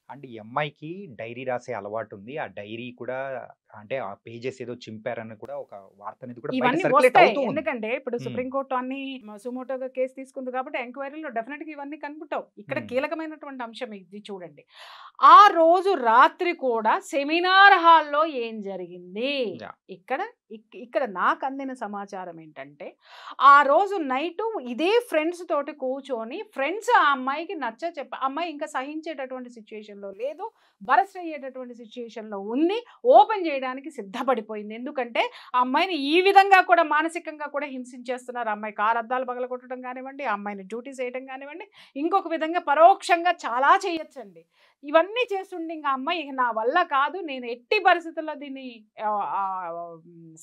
And ఈ అమ్మాయికి dairy రాసే అలవాటు ఉంది. ఆ డైరీ కూడా అంటే ఆ పేజెస్ ఏదో చింపారని కూడా ఒక వార్త అనేది కూడా బయట ఇవన్నీ సర్క్యులేట్ వస్తాయి. అవుతూ ఉంది. ఎందుకంటే ఇప్పుడు హ్మ్. సుప్రీంకోర్టు అన్ని సుమోటోగా కేసు తీసుకుంది కాబట్టి ఎంక్వైరీలో డెఫినెట్‌గా ఇవన్నీ కనుక్కుంటావు. ఇక్కడ కీలకమైనటువంటి అంశం ఇది చూడండి. ఆ రోజు రాత్రి కూడా సెమినార్ హాల్‌లో ఏం జరిగింది? యాహ్! ఇక్కడ నాకు అందిన సమాచారం ఏంటంటే, ఆ రోజు నైటు ఇదే ఫ్రెండ్స్ తోటి కూర్చొని ఫ్రెండ్స్ ఆ అమ్మాయికి నచ్చచెప్పి ఆ అమ్మాయి ఇంకా సహించేటటువంటి సిట్యుయేషన్‌లో లేదు. బరస్ట్ అయ్యేటటువంటి సిట్యుయేషన్‌లో ఉంది. ఓపెన్ చేయడానికి సిద్ధపడిపోయింది. ఎందుకంటే ఆ అమ్మాయిని ఈ విధంగా కూడా మానసికంగా కూడా హింసించేస్తున్నారు. ఆ అమ్మాయి కారు అద్దాలు పగలగొట్టడం కానివ్వండి, ఆ అమ్మాయిని డ్యూటీ చేయడం కానివ్వండి, ఇంకొక విధంగా పరోక్షంగా చాలా చేయొచ్చండి. ఇవన్నీ చేస్తుండే ఇంక అమ్మాయి ఇక నా వల్ల కాదు, నేను ఎట్టి పరిస్థితుల్లో దీన్ని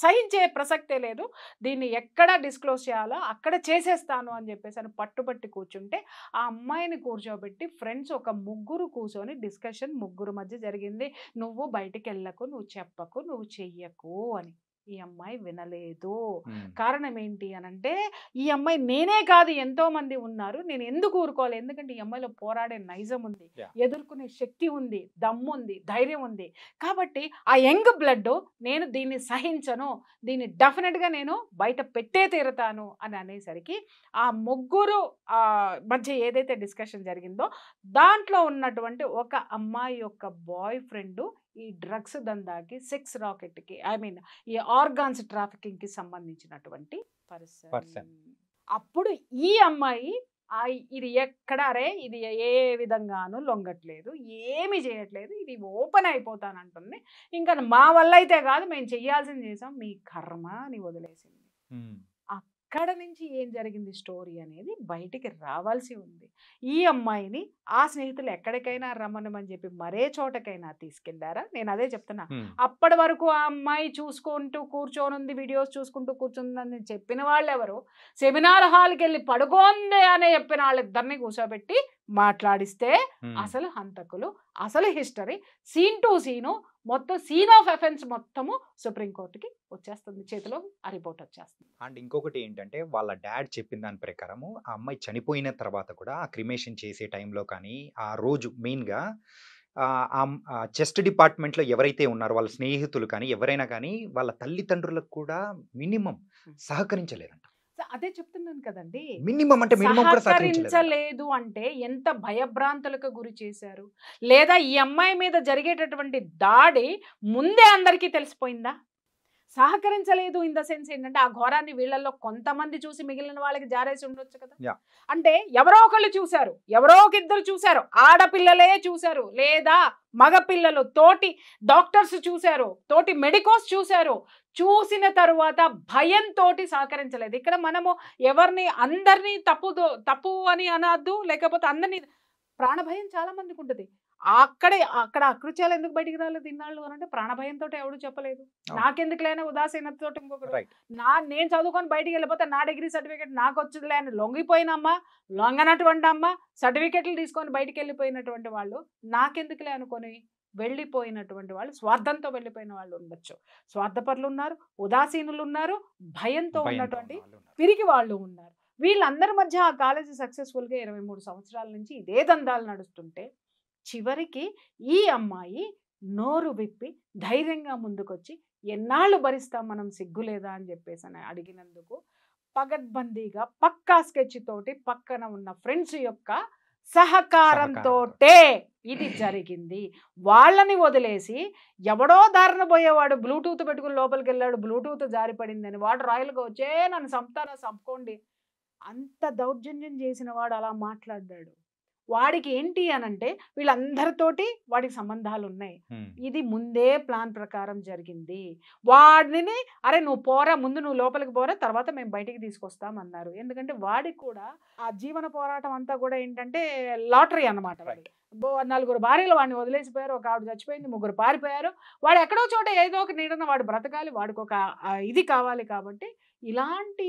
సహించే ప్రసక్తే లేదు, దీన్ని ఎక్కడ డిస్క్లోజ్ చేయాలో అక్కడ చేసేస్తాను అని చెప్పేసి అని పట్టుబట్టి కూర్చుంటే ఆ అమ్మాయిని కూర్చోబెట్టి ఫ్రెండ్స్ ఒక ముగ్గురు కూర్చొని డిస్కషన్ ముగ్గురు మధ్య జరిగింది. నువ్వు బయటికి వెళ్ళకు, నువ్వు చెప్పకు, నువ్వు చెయ్యకు అని. ఈ అమ్మాయి వినలేదు. కారణం ఏంటి అనంటే ఈ అమ్మాయి నేనే కాదు ఎంతో మంది ఉన్నారు, నేను ఎందుకు ఊరుకోవాలి, ఎందుకంటే ఈ అమ్మాయిలో పోరాడే నైజం ఉంది, ఎదుర్కొనే శక్తి ఉంది, దమ్ము ఉంది, ధైర్యం ఉంది. కాబట్టి ఆ యంగ్ బ్లడ్ నేను దీన్ని సహించను, దీన్ని డెఫినెట్గా నేను బయట పెట్టే తీరుతాను అని అనేసరికి ఆ ముగ్గురు మధ్య ఏదైతే డిస్కషన్ జరిగిందో దాంట్లో ఉన్నటువంటి ఒక అమ్మాయి యొక్క బాయ్ ఫ్రెండ్ ఈ డ్రగ్స్ దందాకి, సెక్స్ రాకెట్కి, ఐ మీన్ ఈ ఆర్గాన్స్ ట్రాఫికింగ్కి సంబంధించినటువంటి పర్సన్. అప్పుడు ఈ అమ్మాయి ఇది ఎక్కడ రే, ఇది ఏ విధంగానూ లొంగట్లేదు, ఏమి చేయట్లేదు, ఇది ఓపెన్ అయిపోతానంటుంది. ఇంకా మా వల్ల అయితే కాదు, మేము చెయ్యాల్సింది చేసాం, మీ కర్మ అని వదిలేసింది. అక్కడ నుంచి ఏం జరిగింది స్టోరీ అనేది బయటికి రావాల్సి ఉంది. ఈ అమ్మాయిని ఆ స్నేహితులు ఎక్కడికైనా రమ్మనమని చెప్పి మరే చోటకైనా తీసుకెళ్లారా? నేను అదే చెప్తున్నా. అప్పటి వరకు ఆ అమ్మాయి చూసుకుంటూ కూర్చోనుంది, వీడియోస్ చూసుకుంటూ కూర్చుందని చెప్పిన వాళ్ళు ఎవరు? సెమినార్ హాల్కి వెళ్ళి పడుకోంది అని చెప్పిన వాళ్ళిద్దరిని కూర్చోబెట్టి మాట్లాడిస్తే అసలు హంతకులు, అసలు హిస్టరీ, సీన్ టు సీను, మొత్తం సీన్ ఆఫ్ ఎఫెన్స్ మొత్తము సుప్రీంకోర్టుకి వచ్చేస్తుంది, చేతిలో ఆ రిపోర్ట్ వచ్చేస్తుంది. అండ్ ఇంకొకటి ఏంటంటే వాళ్ళ డాడ్ చెప్పిన దాని ప్రకారము ఆ అమ్మాయి చనిపోయిన తర్వాత కూడా ఆ క్రిమేషన్ చేసే టైంలో కానీ ఆ రోజు మెయిన్గా చెస్ట్ డిపార్ట్మెంట్లో ఎవరైతే ఉన్నారో వాళ్ళ స్నేహితులు కానీ ఎవరైనా కానీ వాళ్ళ తల్లిదండ్రులకు కూడా మినిమం సహకరించలేదంట. అదే చెప్తున్నాను కదండి, మినిమం అంటే మినిమం కూడా సహకరించలేదు అంటే ఎంత భయభ్రాంతులకు గురి చేశారు. లేదా ఈ అమ్మాయి మీద జరిగేటటువంటి దాడి ముందే అందరికీ తెలిసిపోయిందా? సహకరించలేదు ఇన్ ద సెన్స్ ఏంటంటే ఆ ఘోరాన్ని వీళ్ళల్లో కొంతమంది చూసి మిగిలిన వాళ్ళకి జారేసి ఉండొచ్చు కదా. అంటే ఎవరో ఒకళ్ళు చూశారు, ఎవరో ఒక ఇద్దరు చూశారు, ఆడపిల్లలే చూశారు, లేదా మగపిల్లలు తోటి డాక్టర్స్ చూశారు, తోటి మెడికోస్ చూశారు. చూసిన తరువాత భయంతో సహకరించలేదు. ఇక్కడ మనము ఎవరిని అందరినీ తప్పు అని అనద్దు, లేకపోతే అందరినీ ప్రాణభయం చాలా మందికి ఉంటుంది. అక్కడ అకృత్యాలు ఎందుకు బయటికి రాలేదు ఇన్నాళ్ళు అని అంటే ప్రాణభయంతో ఎవడు చెప్పలేదు. నాకెందుకు లేని ఉదాసీనతతో ఇంకొకరు నేను చదువుకొని బయటికి వెళ్ళిపోతే నా డిగ్రీ సర్టిఫికేట్ నాకు వచ్చిందిలే అని లొంగిపోయినమ్మా, లొంగనటువంటి అమ్మ, సర్టిఫికెట్లు తీసుకొని బయటికి వెళ్ళిపోయినటువంటి వాళ్ళు నాకెందుకులే అనుకొని వెళ్ళిపోయినటువంటి వాళ్ళు, స్వార్థంతో వెళ్ళిపోయిన వాళ్ళు ఉండొచ్చు. స్వార్థపరులు ఉన్నారు, ఉదాసీనులు ఉన్నారు, భయంతో ఉన్నటువంటి పిరికి వాళ్ళు ఉన్నారు. వీళ్ళందరి మధ్య ఆ కాలేజీ సక్సెస్ఫుల్గా 23 సంవత్సరాల నుంచి ఇదే దందాలు నడుస్తుంటే చివరికి ఈ అమ్మాయి నోరు విప్పి ధైర్యంగా ముందుకొచ్చి ఎన్నాళ్ళు భరిస్తాం మనం, సిగ్గులేదా అని చెప్పేసి అని అడిగినందుకు పగడ్బందీగా పక్కా స్కెచ్ తోటి పక్కన ఉన్న ఫ్రెండ్స్ యొక్క సహకారంతో ఇది జరిగింది. వాళ్ళని వదిలేసి ఎవడో దారిన పోయేవాడు బ్లూటూత్ పెట్టుకుని లోపలికి వెళ్ళాడు, బ్లూటూత్ జారిపడిందని వాడు రాయల్గా వచ్చే నన్ను చంపుతారా చంపుకోండి, అంత దౌర్జన్యం చేసిన వాడు అలా మాట్లాడాడు. వాడికి ఏంటి అనంటే వీళ్ళందరితోటి వాడికి సంబంధాలు ఉన్నాయి. ఇది ముందే ప్లాన్ ప్రకారం జరిగింది. వాడిని అరే నువ్వు పోరా, ముందు నువ్వు లోపలికి పోరా, తర్వాత మేము బయటికి తీసుకొస్తామన్నారు. ఎందుకంటే వాడికి కూడా ఆ జీవన పోరాటం అంతా కూడా ఏంటంటే లాటరీ అన్నమాట. వాడికి 4 భార్యలు వాడిని వదిలేసిపోయారు, ఒక ఆవిడ చచ్చిపోయింది, 3 పారిపోయారు. వాడు ఎక్కడో చోట ఏదో ఒక నీడన వాడు బ్రతకాలి, వాడికి ఒక ఇది కావాలి. కాబట్టి ఇలాంటి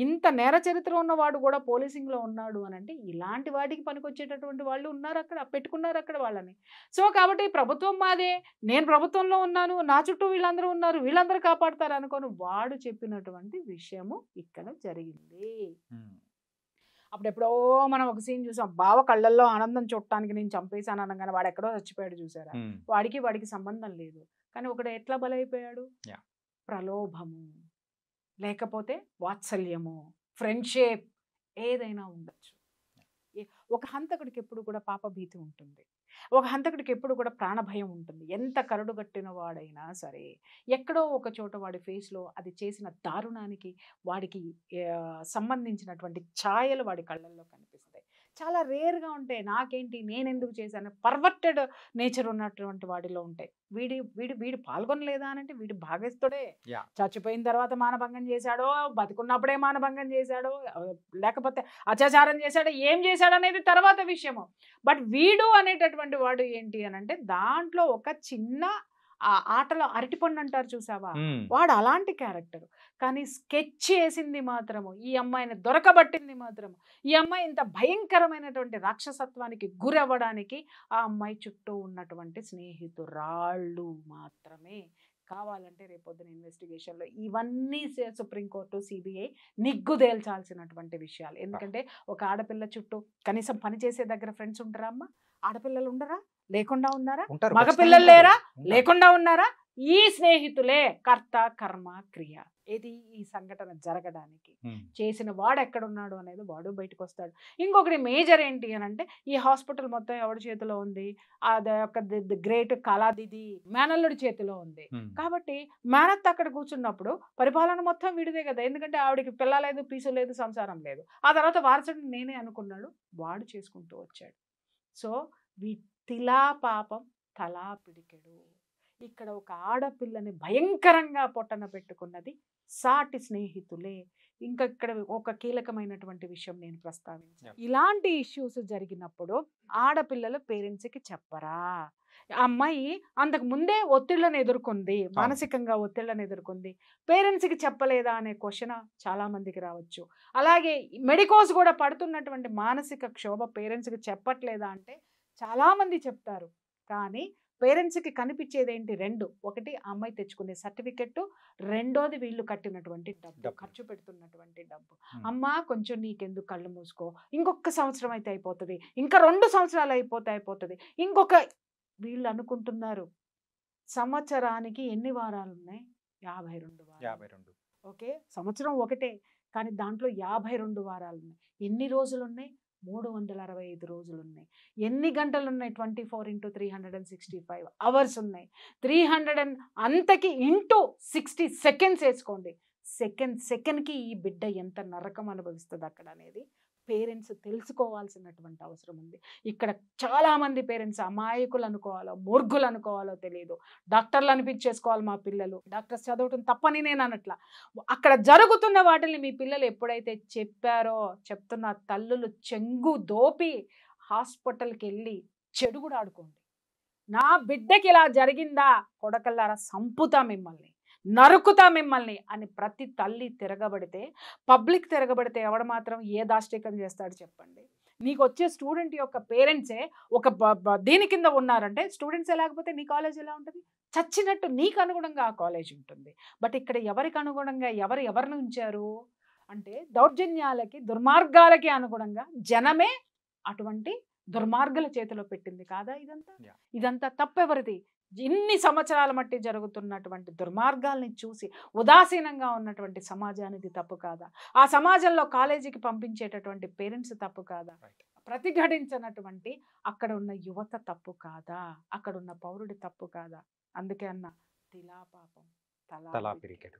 ఇంత నేర చరిత్ర ఉన్నవాడు కూడా పోలీసింగ్‌లో ఉన్నాడు అనంటే, ఇలాంటి వాటికి పనికొచ్చేటటువంటి వాళ్ళు ఉన్నారు అక్కడ. పెట్టుకున్నారు అక్కడ వాళ్ళని. సో, కాబట్టి ప్రభుత్వం మాదే, నేను ప్రభుత్వంలో ఉన్నాను, నా చుట్టూ వీళ్ళందరూ ఉన్నారు, వీళ్ళందరూ కాపాడతారు అనుకోని వాడు చెప్పినటువంటి విషయము ఇక్కడ జరిగింది. హ్మ్. అప్పుడెప్పుడో మనం ఒక సీన్ చూసాం. బావ కళ్ళల్లో ఆనందం చూడటానికి నేను చంపేశాను అనంగానే వాడెక్కడో చచ్చిపోయాడు చూసారా? హ్మ్. వాడికి సంబంధం లేదు. కానీ ఒకడు ఎట్లా బలైపోయాడు? యాహ్! ప్రలోభము, లేకపోతే వాత్సల్యము, ఫ్రెండ్‌షిప్ ఏదైనా ఉండొచ్చు. ఎ ఒక హంతకుడికి ఎప్పుడు కూడా పాపభీతి ఉంటుంది. ఒక హంతకుడికి ఎప్పుడు కూడా ప్రాణభయం ఉంటుంది. ఎంత కరడుగట్టిన వాడైనా సరే, ఎక్కడో ఒక చోట వాడి ఫేస్‌లో అది చేసిన దారుణానికి వాడికి సంబంధించినటువంటి ఛాయలు వాడి కళ్ళల్లో కనిపిస్తాయి. చాలా రేర్‌గా ఉంటాయి. నాకేంటి, నేనెందుకు చేశాను, పర్వర్టెడ్ నేచర్ ఉన్నటువంటి వాడిలో ఉంటాయి. వీడు పాల్గొనలేదా అనంటే వీడు భాగస్థుడే. యాహ్! చచ్చిపోయిన తర్వాత మానభంగం చేశాడో, బతికున్నప్పుడే మానభంగం చేశాడో, లేకపోతే అత్యాచారం చేశాడో, ఏం చేశాడనేది తర్వాత విషయము. బట్ వీడు అనేటటువంటి వాడు ఏంటి అనంటే దాంట్లో ఒక చిన్న ఆటలో అరటిపండు అంటారు చూసావా? హ్మ్. వాడు అలాంటి క్యారెక్టర్. కానీ స్కెచ్ చేసింది మాత్రము, ఈ అమ్మాయిని దొరకబట్టింది మాత్రము, ఈ అమ్మాయి ఇంత భయంకరమైనటువంటి రాక్షసత్వానికి గురవ్వడానికి ఆ అమ్మాయి చుట్టూ ఉన్నటువంటి స్నేహితురాళ్ళు మాత్రమే. కావాలంటే రేపొద్దున ఇన్వెస్టిగేషన్‌లో ఇవన్నీ సుప్రీంకోర్టు, సిబిఐ నిగ్గుదేల్చాల్సినటువంటి విషయాలు. ఎందుకంటే ఒక ఆడపిల్ల చుట్టూ కనీసం పని చేసే దగ్గర ఫ్రెండ్స్ ఉంటారా అమ్మ? ఆడపిల్లలు ఉండరా? లేకుండా ఉన్నారా? ఉంటారు. మగపిల్లలు ఖచ్చితంగా లేరా? ఉంటారు. లేకుండా ఉన్నారా? ఈ స్నేహితులే కర్త, కర్మ, క్రియ. ఏది ఈ సంఘటన జరగడానికి. హ్మ్. చేసిన వాడు ఎక్కడున్నాడు అనేది వాడు బయటకొస్తాడు. ఇంకొకటి మేజర్ ఏంటి అనంటే, ఈ హాస్పిటల్ మొత్తం ఎవడి చేతిలో ఉంది? అది యొక్క ది గ్రేట్ కళాదిది మేనల్లుడి చేతిలో ఉంది. హ్మ్. కాబట్టి మేనత్త అక్కడ కూర్చున్నప్పుడు పరిపాలన మొత్తం వీడిదే కదా! ఎందుకంటే ఆవిడకి పిల్ల లేదు, పీసు లేదు, సంసారం లేదు. ఆ తర్వాత వారసుడిని నేనే అనుకున్నాడు. వాడు చేసుకుంటూ వచ్చాడు. సో, తిలా పాపం తలా పిడికెడు. ఇక్కడ ఒక ఆడపిల్లని భయంకరంగా పొట్టన పెట్టుకున్నది సాటి స్నేహితులే. ఇంకా ఇక్కడ ఒక కీలకమైనటువంటి విషయం నేను ప్రస్తావించాను. ఇలాంటి ఇష్యూస్ జరిగినప్పుడు ఆడపిల్లలు పేరెంట్స్‌కి చెప్పరా? ఆ అమ్మాయి అంతకు ముందే ఒత్తిళ్లను ఎదుర్కొంది. మానసికంగా ఒత్తిళ్లను ఎదుర్కొంది. పేరెంట్స్‌కి చెప్పలేదా అనే క్వెషన్ చాలా మందికి రావచ్చు. అలాగే మెడికోస్ కూడా పడుతున్నటువంటి మానసిక క్షోభ పేరెంట్స్‌కి చెప్పట్లేదా అంటే చాలా మంది చెప్తారు. కానీ పేరెంట్స్‌కి కనిపించేదేంటి 2. ఒకటి ఆ అమ్మాయి తెచ్చుకునే సర్టిఫికెట్టు, రెండోది వీళ్ళు కట్టినటువంటి డబ్బు, ఖర్చు పెడుతున్నటువంటి డబ్బు. అమ్మా కొంచెం నీకెందుకు, కళ్ళు మూసుకో, ఇంకొక సంవత్సరం అయితే అయిపోతది, ఇంకా 2 సంవత్సరాలు అయిపోతది. వీళ్ళు అనుకుంటున్నారు సంవత్సరానికి ఎన్ని వారాలున్నాయి? 52 వారాలు. 52. ఓకే. సంవత్సరం ఒకటే. కానీ దాంట్లో 52 వారాలున్నాయి. ఎన్ని రోజులున్నాయి? 365 రోజులున్నాయి. ఎన్ని గంటలున్నాయి? 24/365 అవర్స్ ఉన్నాయి. 300 అంతకి ఇంటూ 60 సెకండ్స్ ఏసుకోండి. సెకండ్‌కి ఈ బిడ్డ ఎంత నరకం అనుభవిస్తది అక్కడ అనేది పేరెంట్స్ తెలుసుకోవాల్సినటువంటి అవసరం ఉంది. ఇక్కడ చాలామంది పేరెంట్స్ అమాయకులు అనుకోవాలో, మూర్ఖులు అనుకోవాలో తెలియదు. డాక్టర్లు అనిపించేసుకోవాలి మా పిల్లలు. డాక్టర్స్ చదవటం తప్పని నేను అనట్లా. అక్కడ జరుగుతున్న వాటిని మీ పిల్లలు ఎప్పుడైతే చెప్పారో, చెప్తున్న తల్లులు చెంగు దోపి హాస్పిటల్‌కి వెళ్ళి చెడుగుడు ఆడుకోండి. నా బిడ్డకి ఇలా జరిగిందా, కొడకల్లారా సంపుతా మిమ్మల్ని, నరుకుతా మిమ్మల్ని అని ప్రతి తల్లి తిరగబడితే, పబ్లిక్ తిరగబడితే ఎవడు మాత్రం ఏ దాష్టికం చేస్తాడు చెప్పండి? నీకు వచ్చే స్టూడెంట్ యొక్క పేరెంట్సే ఒక దీని కింద ఉన్నారంటే స్టూడెంట్సే లేకపోతే నీ కాలేజ్ ఎలా ఉంటుంది? చచ్చినట్టు నీకు అనుగుణంగా ఆ కాలేజ్ ఉంటుంది. బట్ ఇక్కడ ఎవరికి అనుగుణంగా ఎవరిని ఉంచారు అంటే దౌర్జన్యాలకి, దుర్మార్గాలకి అనుగుణంగా జనమే అటువంటి దుర్మార్గుల చేతిలో పెట్టింది కాదా ఇదంతా? ఇదంతా తప్పెవరిది? ఇన్ని సంవత్సరాల మట్టి జరుగుతున్నటువంటి దుర్మార్గాల్ని చూసి ఉదాసీనంగా ఉన్నటువంటి సమాజానికి తప్పు కాదా? ఆ సమాజంలో కాలేజీకి పంపించేటటువంటి పేరెంట్స్ తప్పు కాదా? ప్రతిఘటించినటువంటి అక్కడ ఉన్న యువత తప్పు కాదా? అక్కడ ఉన్న పౌరుడి తప్పు కాదా? అందుకే అన్న తిలా పాపం తలా తలా పిరికెడు.